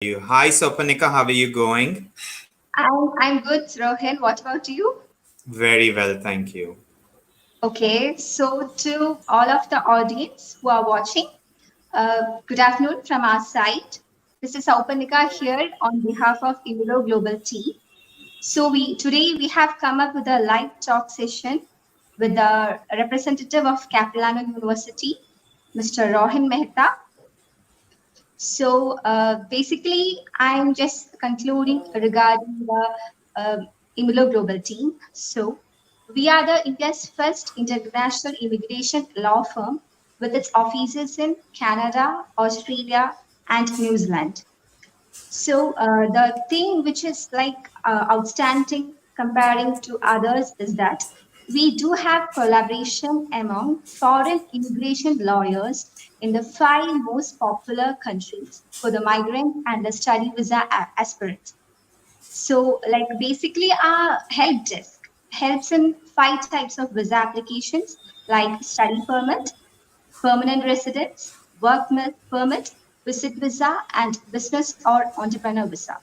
You. Hi, Sopanika. How are you going? I'm good, Rohan. What about you? Very well, thank you. Okay, so to all of the audience who are watching, good afternoon from our side. This is Aupanika here on behalf of Immuno Global team. So we today we have come up with a live talk session with the representative of Capilano University, Mr. Rohan Mehta. So basically, I'm just concluding regarding the Immuno team. So we are the India's first international immigration law firm with its offices in Canada, Australia, and New Zealand. So the thing which is outstanding comparing to others is that we do have collaboration among foreign immigration lawyers in the five most popular countries for the migrant and the study visa aspirants. So basically our help desk helps in five types of visa applications like study permit, permanent residence, permit, visit visa, and business or entrepreneur visa.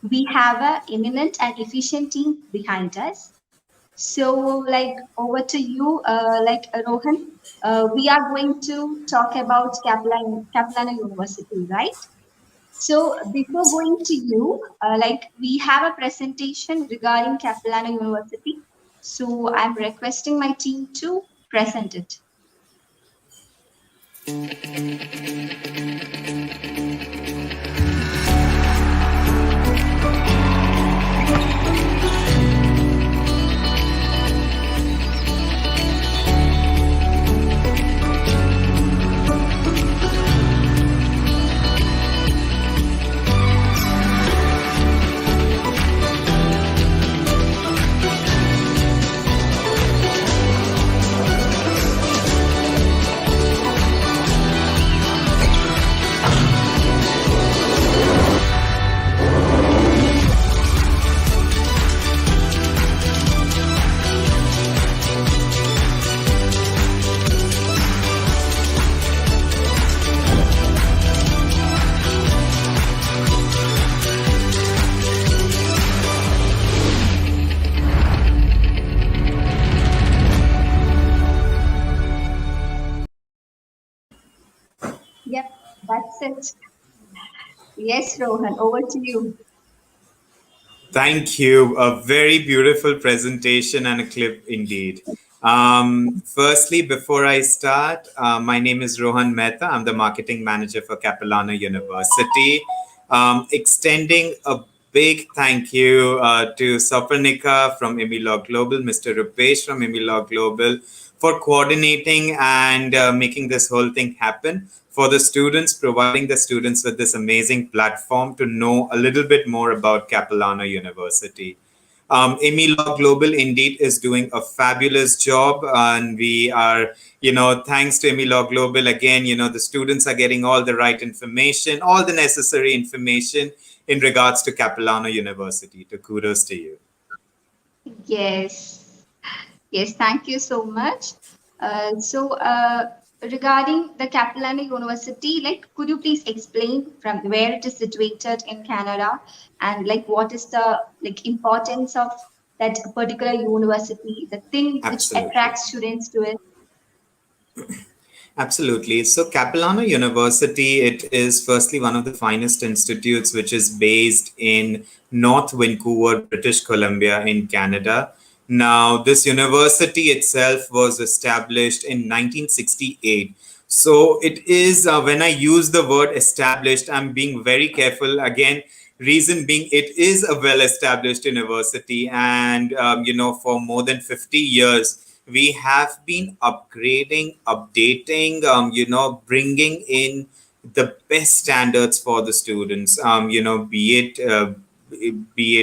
We have an eminent and efficient team behind us. So, over to you, Rohan. We are going to talk about Capilano University, right? So, before going to you, we have a presentation regarding Capilano University. So, I'm requesting my team to present it. Yep, that's it. Yes, Rohan, over to you. Thank you. A very beautiful presentation and a clip indeed. Firstly, before I start, my name is Rohan Mehta. I'm the marketing manager for Capilano University. Extending a big thank you to Sopernika from Imilog Global, Mr. Rupesh from Imilog Global for coordinating and making this whole thing happen for the students, providing the students with this amazing platform to know a little bit more about Capilano University. Imilog Global indeed is doing a fabulous job, and we are, thanks to Imilog Global again, the students are getting all the right information, all the necessary information in regards to Capilano University. So kudos to you. Yes, yes, thank you so much. Regarding the Capilano University, could you please explain from where it is situated in Canada and what is the importance of that particular university, the thing which Absolutely. attracts students to it? Absolutely. So, Capilano University, it is firstly one of the finest institutes which is based in North Vancouver, British Columbia, in Canada. Now, this university itself was established in 1968. So, it is, when I use the word established, I'm being very careful. Again, reason being, it is a well established university. And, for more than 50 years, we have been upgrading, updating, bringing in the best standards for the students, be it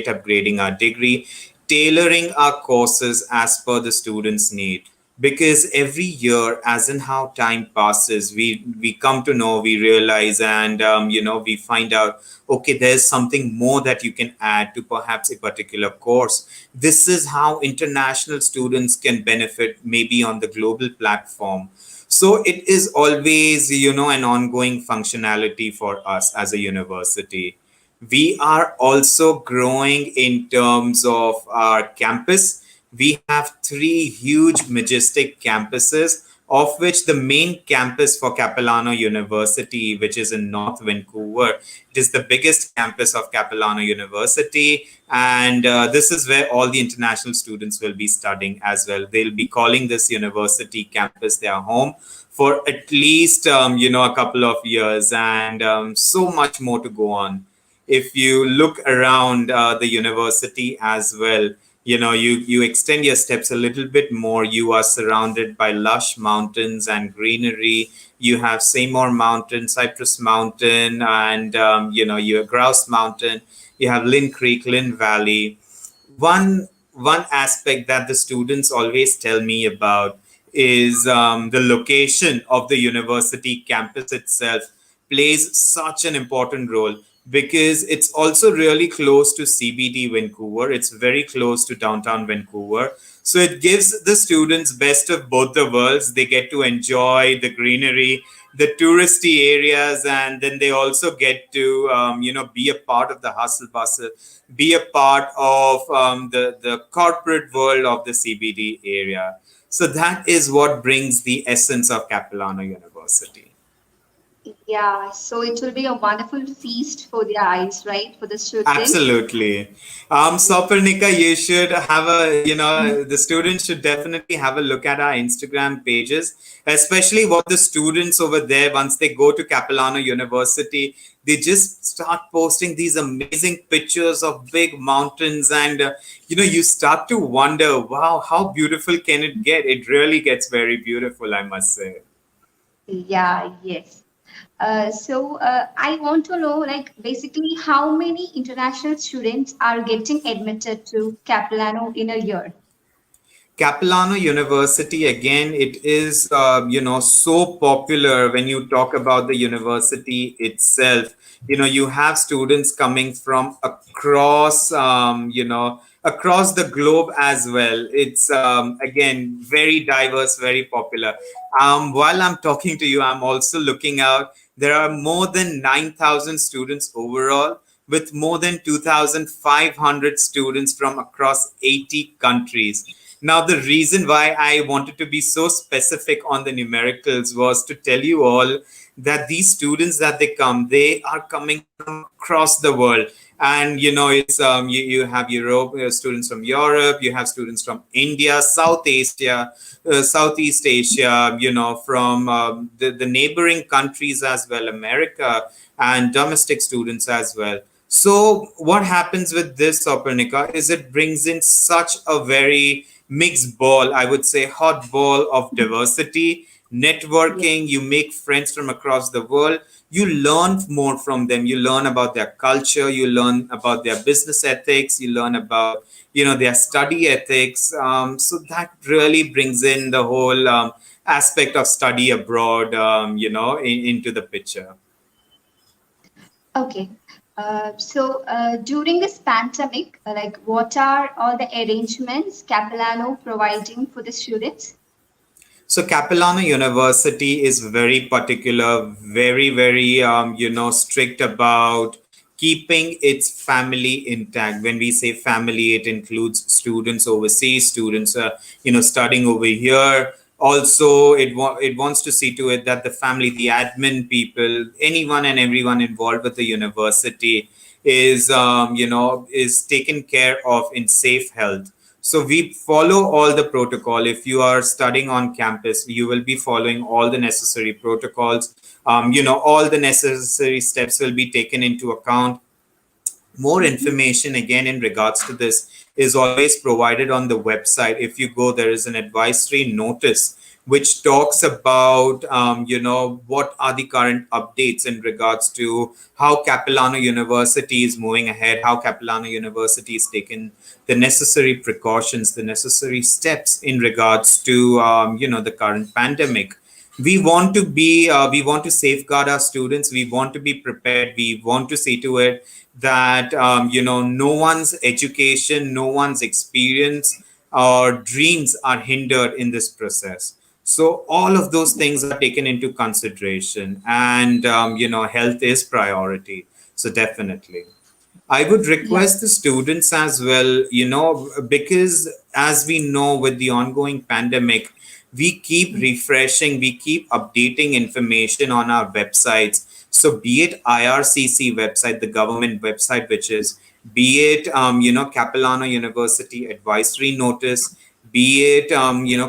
upgrading our degree, tailoring our courses as per the students' need. Because every year, as in how time passes, we come to know, we realize, and we find out, okay, there's something more that you can add to perhaps a particular course. This is how international students can benefit, maybe on the global platform. So it is always, an ongoing functionality for us as a university. We are also growing in terms of our campus. We have three huge, majestic campuses, of which the main campus for Capilano University, which is in North Vancouver, it is the biggest campus of Capilano University. And this is where all the international students will be studying as well. They'll be calling this university campus their home for at least, a couple of years, and so much more to go on. If you look around the university as well, you extend your steps a little bit more, you are surrounded by lush mountains and greenery. You have Seymour Mountain, Cypress Mountain, and you have Grouse Mountain. You have Lynn Creek, Lynn Valley. One aspect that the students always tell me about is the location of the university campus itself plays such an important role, because it's also really close to CBD Vancouver. It's very close to downtown Vancouver. So it gives the students best of both the worlds. They get to enjoy the greenery, the touristy areas, and then they also get to, be a part of the hustle bustle, be a part of the corporate world of the CBD area. So that is what brings the essence of Capilano University. Yeah, so it will be a wonderful feast for their eyes, right? For the students. Absolutely. Soparnika, you should have the students should definitely have a look at our Instagram pages, especially what the students over there, once they go to Capilano University, they just start posting these amazing pictures of big mountains. And, you start to wonder, wow, how beautiful can it get? It really gets very beautiful, I must say. Yeah, yes. I want to know, like, basically, how many international students are getting admitted to Capilano in a year? Capilano University, again, it is, so popular when you talk about the university itself. You have students coming from across, across the globe as well. It's, again, very diverse, very popular. While I'm talking to you, I'm also looking out. There are more than 9,000 students overall, with more than 2,500 students from across 80 countries. Now, the reason why I wanted to be so specific on the numericals was to tell you all that these students that they are coming from across the world. And, it's you have Europe, students from Europe, you have students from India, South Asia, Southeast Asia, from the neighboring countries as well, America, and domestic students as well. So what happens with this, Sopernica, is it brings in such a very mixed ball, I would say hot ball of diversity, Yes. networking. You make friends from across the world. You learn more from them. You learn about their culture. You learn about their business ethics. You learn about, their study ethics. So that really brings in the whole aspect of study abroad, into the picture. Okay. During this pandemic, like, what are all the arrangements Capilano providing for the students? So Capilano University is very particular, very, very, strict about keeping its family intact. When we say family, it includes students overseas, students, studying over here. Also, it wants to see to it that the family, the admin people, anyone and everyone involved with the university is taken care of in safe health. So we follow all the protocol. If you are studying on campus, you will be following all the necessary protocols. All the necessary steps will be taken into account. More Mhm. information again in regards to this is always provided on the website. If you go, there is an advisory notice which talks about what are the current updates in regards to how Capilano University is moving ahead, how Capilano University is taking the necessary precautions, the necessary steps in regards to the current pandemic. We want to safeguard our students. We want to be prepared. We want to see to it that no one's education, no one's experience or dreams are hindered in this process. So all of those things are taken into consideration, and health is priority. So definitely. I would Yeah. request the students as well, because as we know with the ongoing pandemic, we keep refreshing, we keep updating information on our websites. So be it IRCC website, the government website, which is, be it, Capilano University advisory notice, be it,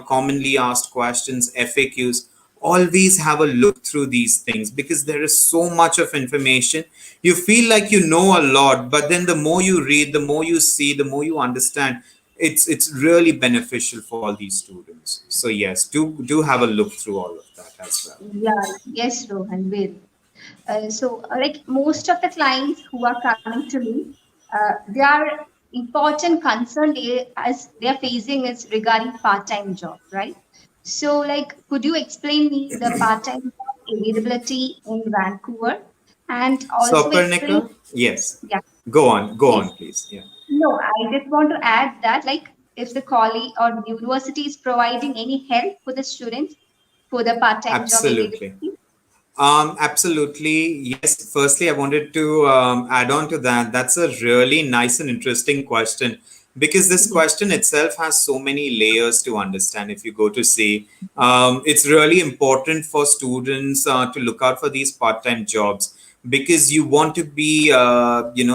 commonly asked questions, FAQs, always have a look through these things because there is so much of information. You feel like you know a lot, but then the more you read, the more you see, the more you understand. It's really beneficial for all these students. So yes, do have a look through all of that as well. Yeah, yes, Rohan, will. Like most of the clients who are coming to me, their important concern as they are facing is regarding part-time job, right? So, like, could you explain me the part-time job availability in Vancouver, and So also explain? Aparnika, yes, Yeah, go yes. on, please. Yeah. No, I just want to add that, like, if the college or the university is providing any help for the students for the part-time job Absolutely. availability. Absolutely. Yes. Firstly, I wanted to add on to that. That's a really nice and interesting question because this Yes, question itself has so many layers to understand. If you go to see, it's really important for students to look out for these part-time jobs because you want to be,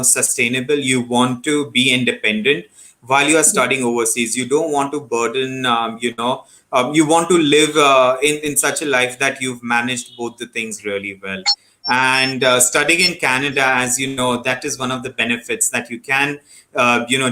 sustainable. You want to be independent while you are yes, studying overseas. You don't want to burden, you want to live in such a life that you've managed both the things really well. And studying in Canada, as you know, that is one of the benefits that you can,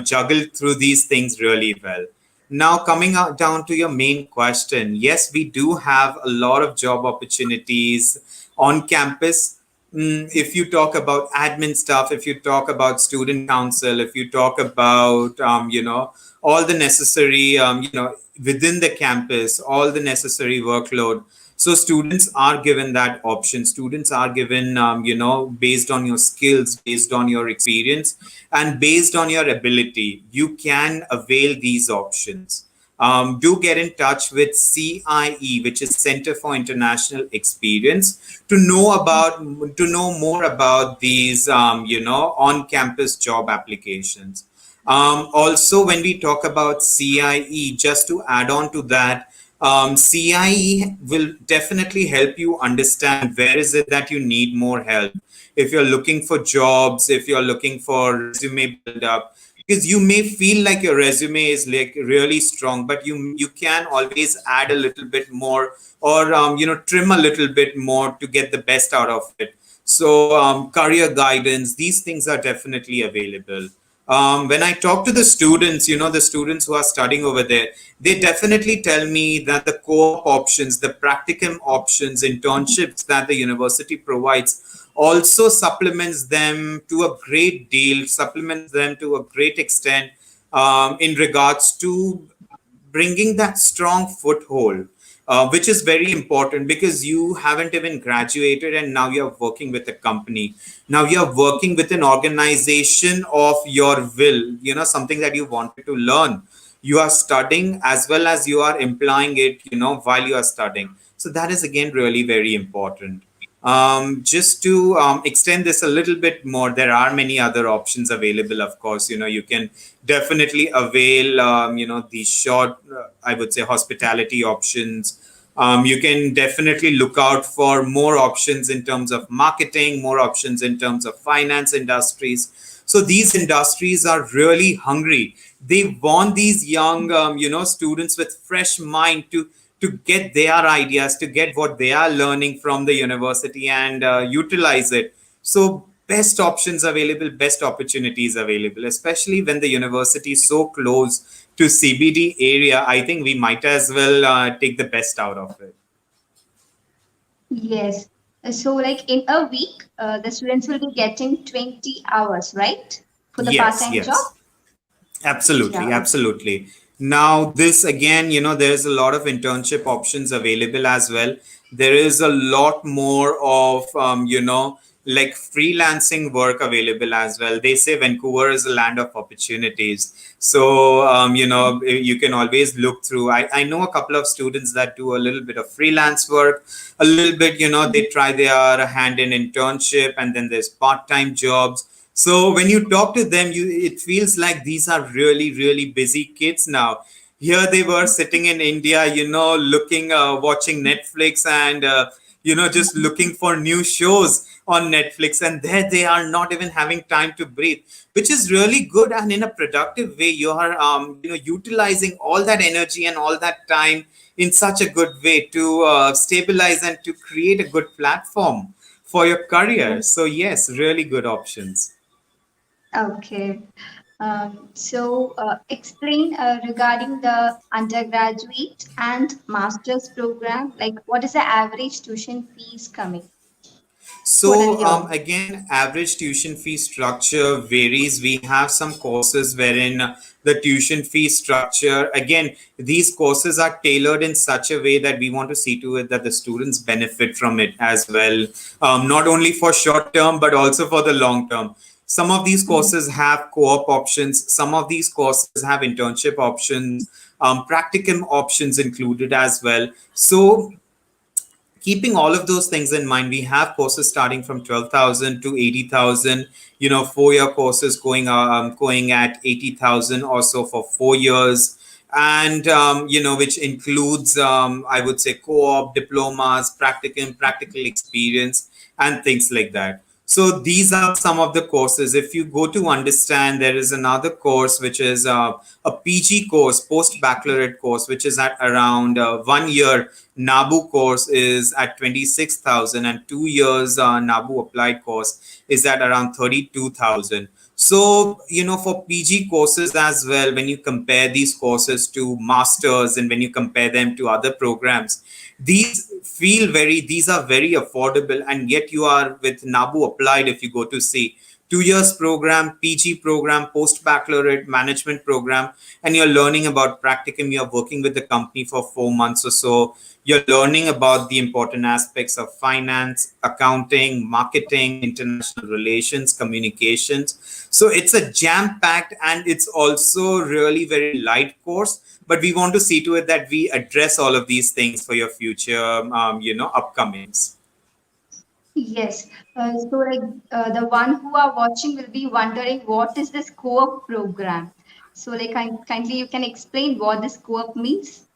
juggle through these things really well. Now, coming out down to your main question, yes, we do have a lot of job opportunities on campus. If you talk about admin stuff, if you talk about student council, if you talk about, all the necessary, within the campus, all the necessary workload. So students are given that option. Students are given, based on your skills, based on your experience, and based on your ability, you can avail these options. Do get in touch with CIE, which is Center for International Experience, to know more about these, on-campus job applications. Also, when we talk about CIE, just to add on to that, CIE will definitely help you understand where is it that you need more help. If you're looking for jobs, if you're looking for resume build up, because you may feel like your resume is like really strong, but you can always add a little bit more, or trim a little bit more to get the best out of it. So career guidance, these things are definitely available. When I talk to the students, the students who are studying over there, they definitely tell me that the co-op options, the practicum options, internships that the university provides also supplements them to a great deal, supplements them to a great extent, in regards to bringing that strong foothold, which is very important because you haven't even graduated and now you're working with a company. Now you're working with an organization of your will, something that you wanted to learn. You are studying as well as you are employing it, while you are studying. So that is again really very important. Just to extend this a little bit more, there are many other options available. Of course, you can definitely avail, these short, I would say, hospitality options. You can definitely look out for more options in terms of marketing, more options in terms of finance industries. So these industries are really hungry. They want these young, students with fresh mind to get their ideas, to get what they are learning from the university and utilize it. So best options available, best opportunities available, especially when the university is so close to CBD area. I think we might as well take the best out of it. yes. So, like in a week, the students will be getting 20 hours, right? For the Yes, part-time job? yes. Absolutely, Yeah. absolutely. Now, this again, there's a lot of internship options available as well. There is a lot more of, like freelancing work available as well. They say Vancouver is a land of opportunities. So, you can always look through. I know a couple of students that do a little bit of freelance work, a little bit, they try their hand in internship, and then there's part time jobs. So when you talk to them, it feels like these are really, really busy kids now. Here they were sitting in India, looking, watching Netflix and, just looking for new shows on Netflix. And there they are not even having time to breathe, which is really good. And in a productive way, you are, utilizing all that energy and all that time in such a good way to stabilize and to create a good platform for your career. So yes, really good options. Okay. Explain regarding the undergraduate and master's program, like what is the average tuition fees coming for a So year? again, average tuition fee structure varies. We have some courses wherein the tuition fee structure, again, these courses are tailored in such a way that we want to see to it that the students benefit from it as well, not only for short term but also for the long term. Some of these Mm. courses have co-op options. Some of these courses have internship options, practicum options included as well. So keeping all of those things in mind, we have courses starting from 12,000 to 80,000, 4-year courses going at 80,000 or so for 4 years. And, which includes, I would say, co-op, diplomas, practicum, practical experience, and things like that. So these are some of the courses. If you go to understand, there is another course which is a PG course, post baccalaureate course, which is at around 1 year. NABU course is at 26,000, and 2 years NABU applied course is at around 32,000. So, for PG courses as well, when you compare these courses to masters and when you compare them to other programs, these are very affordable, and yet you are with NABU applied. If you go to see 2 years program, PG program, post baccalaureate management program, and you're learning about practicum, you're working with the company for 4 months or so, you're learning about the important aspects of finance, accounting, marketing, international relations, communications. So it's a jam packed and it's also really very light course, but we want to see to it that we address all of these things for your future upcomings. Yes. The one who are watching will be wondering what is this co-op program. So kindly you can explain what this co-op means.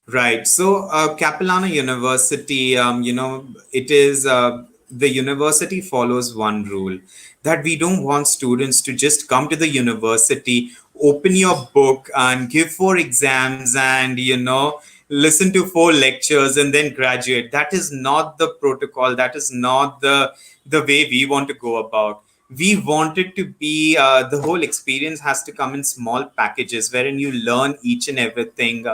Right. So, Capilano University, it is the university follows one rule, that we don't want students to just come to the university, open your book, and give 4 exams, and listen to 4 lectures and then graduate. That is not the protocol. That is not the way we want to go about. We want it to be the whole experience has to come in small packages wherein you learn each and everything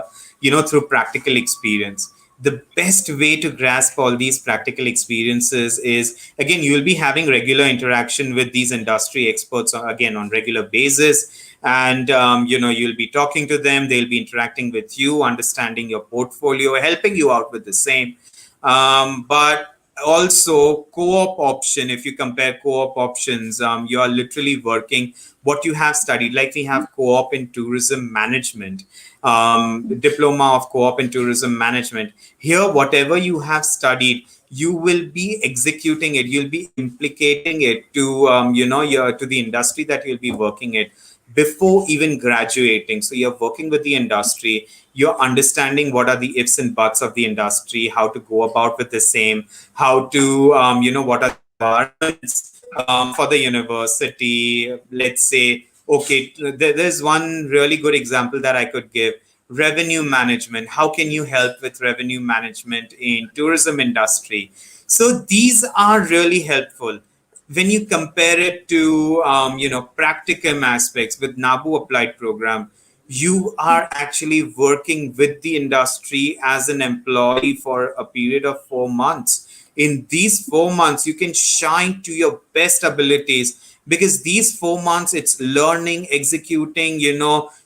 through practical experience. The best way to grasp all these practical experiences is, again, you'll be having regular interaction with these industry experts again on regular basis, and you'll be talking to them, they'll be interacting with you, understanding your portfolio, helping you out with the same. But also co-op option, if you compare co-op options, you are literally working what you have studied. Like we have co-op in tourism management, diploma of co-op in tourism management. Here whatever you have studied, you will be executing it, you'll be implicating it to your to the industry that you'll be working at before even graduating. So you're working with the industry, you're understanding what are the ifs and buts of the industry, how to go about with the same, how to what are the requirements for the university. Let's say, okay, there's one really good example that I could give: revenue management. How can you help with revenue management in tourism industry? So these are really helpful. When you compare it to practicum aspects with NABU applied program, you are actually working with the industry as an employee for a period of 4 months. In these 4 months, you can shine to your best abilities, because these 4 months, it's learning, executing,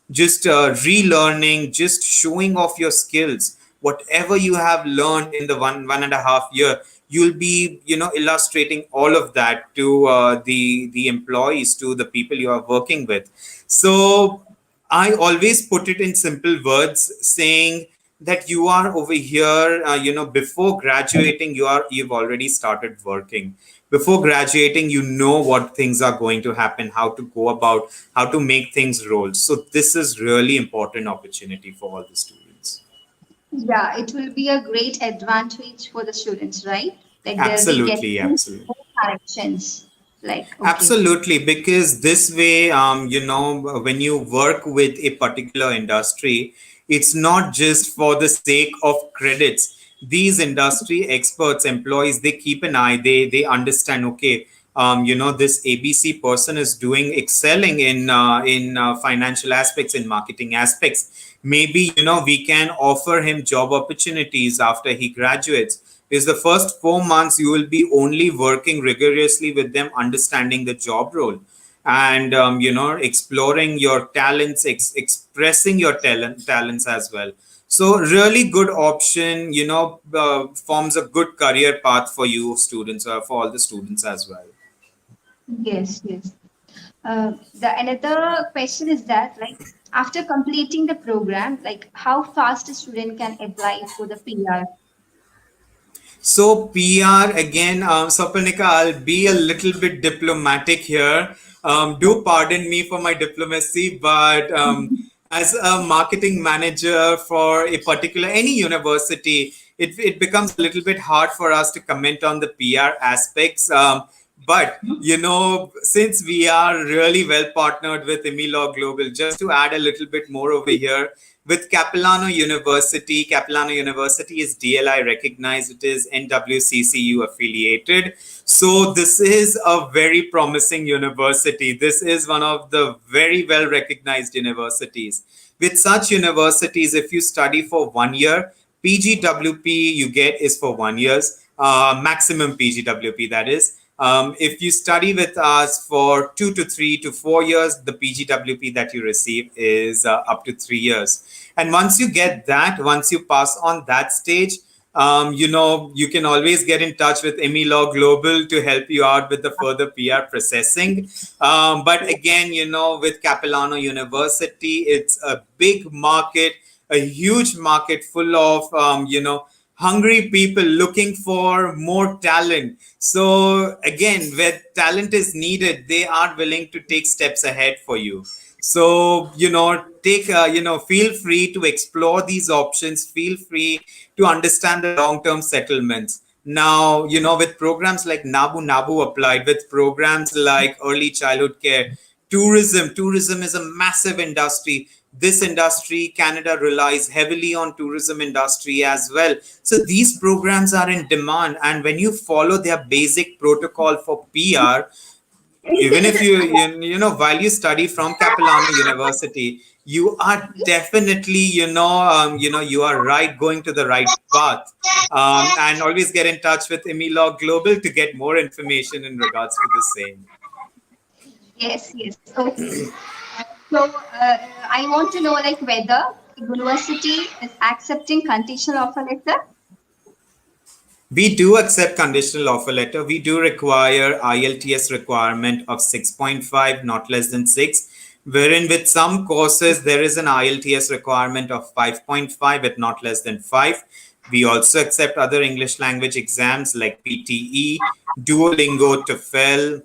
just relearning, just showing off your skills. Whatever you have learned in the one and a half year, you'll be illustrating all of that to the employees, to the people you are working with. So I always put it in simple words, saying that you are over here, before graduating, you've already started working. before graduating, you know what things are going to happen, how to go about, how to make things roll. So this is really important opportunity for all the students. Yeah, it will be a great advantage for the students, right? Like they'll be Absolutely, getting absolutely. more connections. Like, okay. Absolutely, because this way, when you work with a particular industry, it's not just for the sake of credits. These industry experts, employees, they keep an eye. They understand. Okay, this ABC person is doing excelling in financial aspects, in marketing aspects. Maybe we can offer him job opportunities after he graduates, is the first 4 months you will be only working rigorously with them, understanding the job role, and exploring your talents, expressing your talents as well. So really good option, forms a good career path for you students, or for all the students as well. Yes, yes. The another question is that, like, after completing the program, like, how fast a student can apply for the PR? So PR again, Sapanika, I'll be a little bit diplomatic here. Do pardon me for my diplomacy, but as a marketing manager for a particular any university, it becomes a little bit hard for us to comment on the PR aspects. But since we are really well partnered with Imilog Global, just to add a little bit more over here, with Capilano University is DLI recognized, it is NWCCU affiliated. So this is a very promising university. This is one of the very well recognized universities. With such universities, if you study for 1 year, PGWP you get is for 1 years, maximum PGWP that is. If you study with us for 2 to 3 to 4 years, the PGWP that you receive is up to 3 years. And once you get that, once you pass on that stage, you can always get in touch with Law Global to help you out with the further PR processing. But again, with Capilano University, it's a big market, a huge market full of, hungry people looking for more talent. So again, where talent is needed, they are willing to take steps ahead for you. So take feel free to explore these options, feel free to understand the long term settlements. Now, with programs like Nabu applied, with programs like early childhood care, tourism is a massive industry. This industry, Canada relies heavily on tourism industry as well. So these programs are in demand, and when you follow their basic protocol for PR, even if while you study from Capilano University, you are definitely you are right, going to the right path. And always get in touch with Imilog Global to get more information in regards to the same. Yes, yes. Okay. So I want to know, like, whether university is accepting conditional offer letter. We do accept conditional offer letter. We do require IELTS requirement of 6.5, not less than 6, wherein with some courses there is an IELTS requirement of 5.5 at not less than 5. We also accept other English language exams like PTE, Duolingo, TOEFL,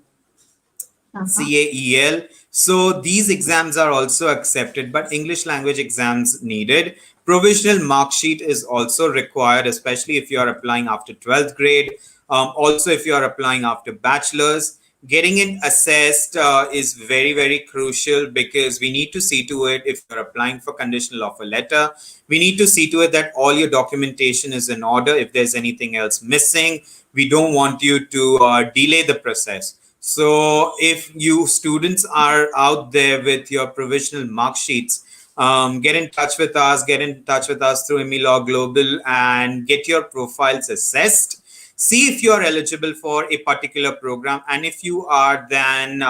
Uh-huh. CAEL. So these exams are also accepted, but English language exams needed. Provisional mark sheet is also required, especially if you are applying after 12th grade. Also, if you are applying after bachelor's, getting it assessed is very, very crucial, because we need to see to it, if you're applying for conditional offer letter, we need to see to it that all your documentation is in order. If there's anything else missing, we don't want you to delay the process. So if you students are out there with your provisional mark sheets, get in touch with us. Get in touch with us through Imilog Global and get your profiles assessed. See if you are eligible for a particular program, and if you are, then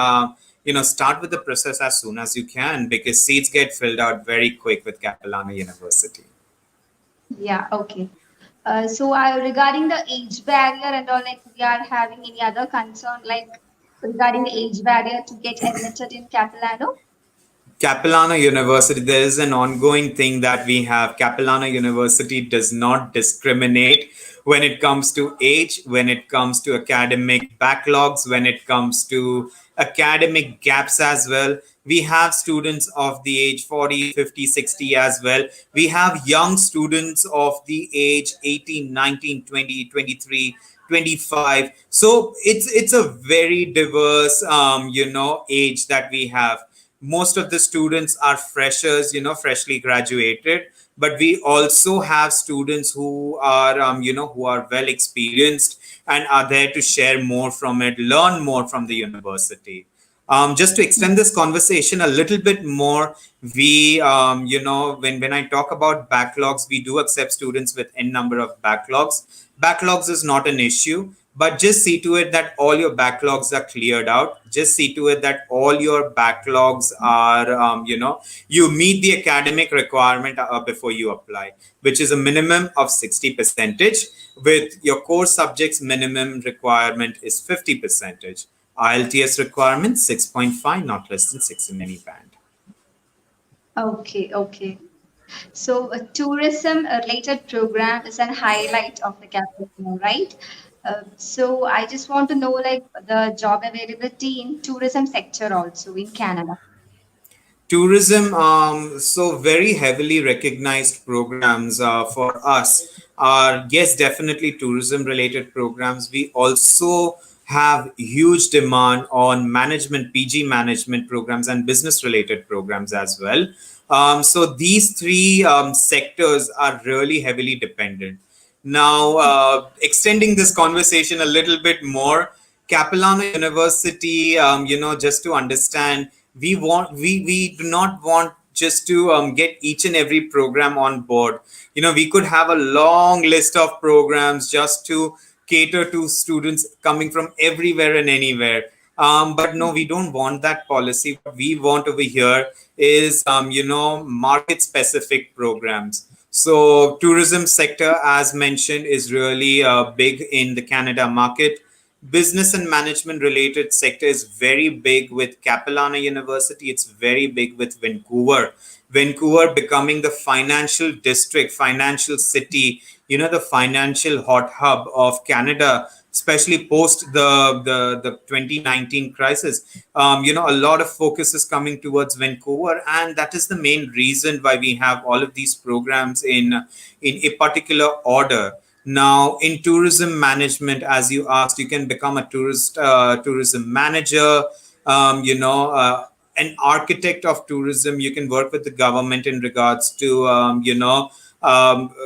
start with the process as soon as you can, because seats get filled out very quick with Capilano University. Yeah, okay. So regarding the age barrier and all, like, we are having any other concern, like, regarding the age barrier to get admitted in Capilano? Capilano University, there is an ongoing thing that we have. Capilano University does not discriminate when it comes to age, when it comes to academic backlogs, when it comes to academic gaps as well. We have students of the age 40, 50, 60 as well. We have young students of the age 18, 19, 20, 23, 25. So it's a very diverse age that we have. Most of the students are freshers, freshly graduated, but we also have students who are who are well experienced and are there to share more from it, learn more from the university. Just to extend this conversation a little bit more, we, when I talk about backlogs, we do accept students with n number of backlogs. Backlogs is not an issue, but just see to it that all your backlogs are cleared out. Just see to it that all your backlogs are, you meet the academic requirement before you apply, which is a minimum of 60 percentage. With your core subjects, minimum requirement is 50 percentage. IELTS requirement 6.5, not less than 6 in any band. Okay, okay. So a tourism related program is an highlight of the Capilano, right? So I just want to know like the job availability in tourism sector also in Canada. Tourism, so very heavily recognized programs for us are, yes, definitely tourism related programs. We also have huge demand on management, PG management programs, and business related programs as well. So these three sectors are really heavily dependent. Now, extending this conversation a little bit more, Capilano University, just to understand, we do not want just to get each and every program on board. We could have a long list of programs just to cater to students coming from everywhere and anywhere. But no, we don't want that policy. What we want over here is, market specific programs. So tourism sector, as mentioned, is really big in the Canada market. Business and management related sector is very big with Capilano University. It's very big with Vancouver. Vancouver becoming the financial district, financial city, the financial hot hub of Canada, especially post the 2019 crisis. A lot of focus is coming towards Vancouver, and that is the main reason why we have all of these programs in a particular order. Now, in tourism management, as you asked, you can become a tourism manager, an architect of tourism. You can work with the government in regards to,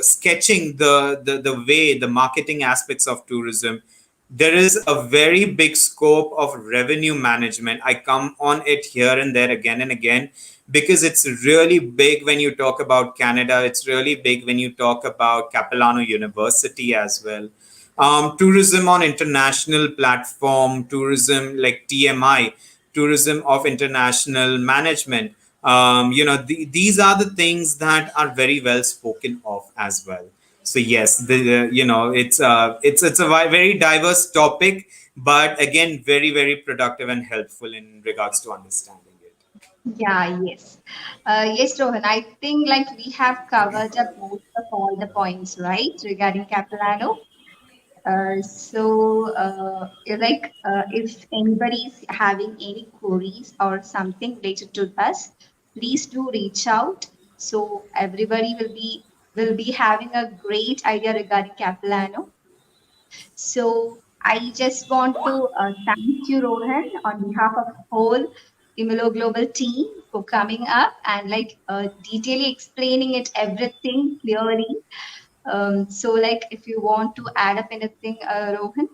sketching the way, the marketing aspects of tourism. There is a very big scope of revenue management. I come on it here and there again and again because it's really big when you talk about Canada. It's really big when you talk about Capilano University as well. Tourism on international platform, tourism like TMI, tourism of international management. These are the things that are very well spoken of as well. So yes, it's a very diverse topic, but again, very very productive and helpful in regards to understanding it. Yeah, yes. Yes, Rohan, I think like we have covered up most of all the points, right, regarding Capilano. If anybody is having any queries or something related to us, please do reach out. So everybody will be having a great idea regarding Capilano. So I just want to thank you, Rohan, on behalf of whole Immunoglobal team for coming up and like detailing explaining it everything clearly. So like if you want to add up anything, Rohan.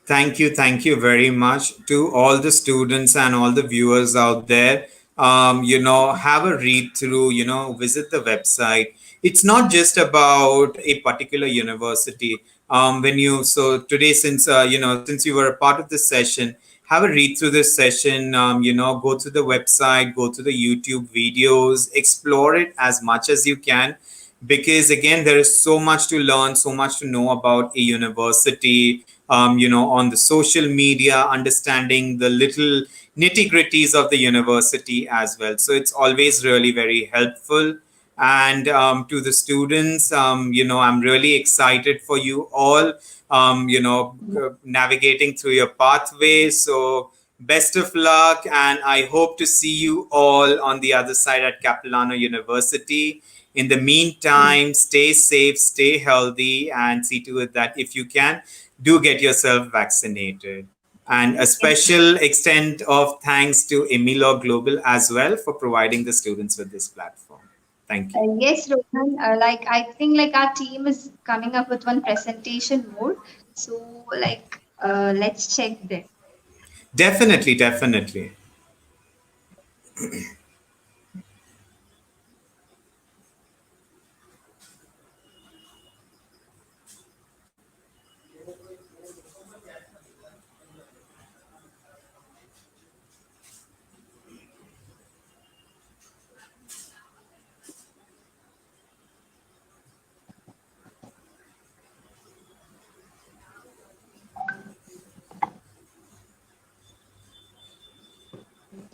Thank you very much to all the students and all the viewers out there. Have a read through, visit the website. It's not just about a particular university. So today, since you were a part of this session, have a read through this session, go to the website, go to the YouTube videos, explore it as much as you can, because again there is so much to learn, so much to know about a university, on the social media, understanding the little nitty gritties of the university as well. So it's always really very helpful. And to the students, I'm really excited for you all, navigating through your pathway. So, best of luck. And I hope to see you all on the other side at Capilano University. In the meantime, stay safe, stay healthy, and see to it that if you can, do get yourself vaccinated. And a Yes. special extent of thanks to Emilo Global as well for providing the students with this platform. Thank you. Yes, Rohan. Like I think like our team is coming up with one presentation more. So let's check there. Definitely, definitely.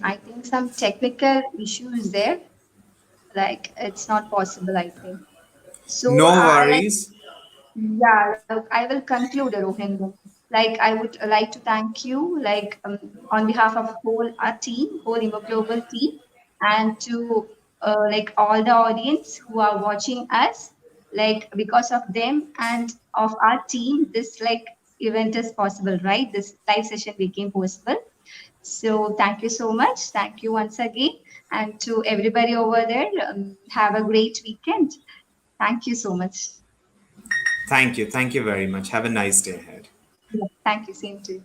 I think some technical issues there. Like it's not possible, I think. So No like worries. yeah, look, I will conclude, Rohan. Like I would like to thank you, on behalf of whole our team, whole Global team, and to like all the audience who are watching us. Like because of them and of our team, this like event is possible, right? This live session became possible. So thank you so much. Thank you once again, and to everybody over there. Have a great weekend. Thank you so much. Thank you. Thank you very much. Have a nice day ahead. Yeah, thank you. Same to you.